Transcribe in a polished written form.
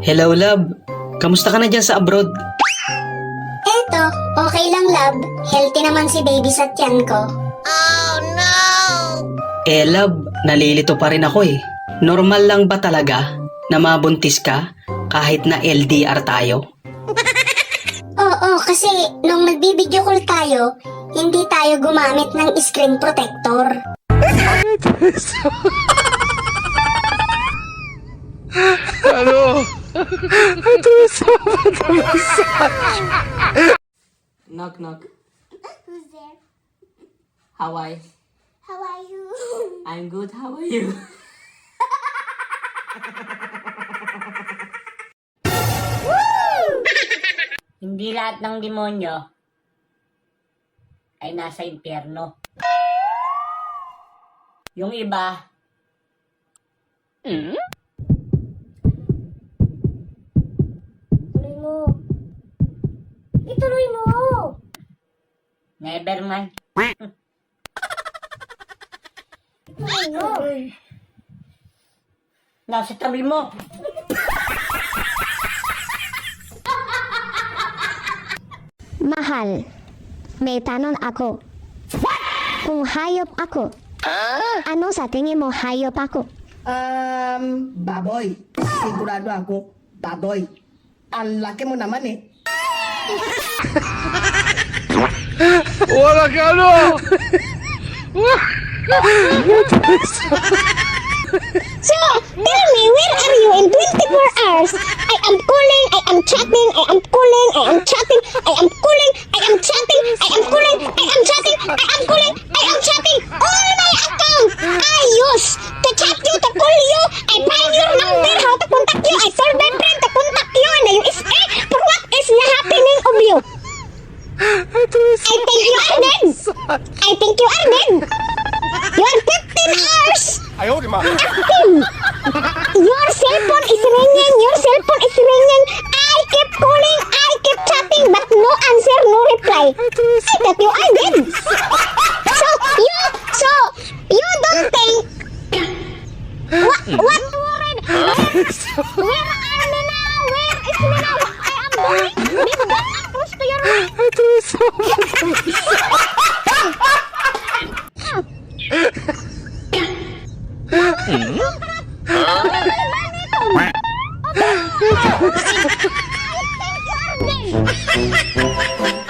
Hello, love. Kamusta ka na dyan sa abroad? Eto, okay lang love. Healthy naman si baby sa tiyan ko. Love, nalilito pa rin ako eh. Normal lang ba talaga na mabuntis ka kahit na LDR tayo? Oo, kasi nung nagbibideo call tayo, hindi tayo gumamit ng screen protector. Knock, knock. Who's there? Hawaii. How are you? I'm good. How are you? Hindi lahat ng demonyo ay nasa impyerno. Yung iba, Ituloy mo. Ituloy mo. Never mind. Ituloy mo. Nasa tabi mo. Mahal, may tanong ako. Kung hayop ako, ano sa tingin mo hayop ako? Baboy. Sigurado ako, baboy. Ang laki mo naman eh. Wala ka ano! So, tell me, where are you in 24 hours? I am calling, I am chatting, I am calling, I am chatting, I am calling, I am chatting, I am calling, I am chatting, I am calling, I am chatting. All my account I use to chat you, to call you. I find your number, how to contact you. I told my friend to contact you and you is for what is the happening of you? I think you are dead. I think you are dead. You are 15 hours. Active. Your cell phone is ringing. Your cell phone is ringing. I keep calling. I keep chatting, but no answer, no reply. I thought you are dead. So you don't think. What worried? Where are me now? Where is me now? I am going. This gun close to your mouth. I think you are dead.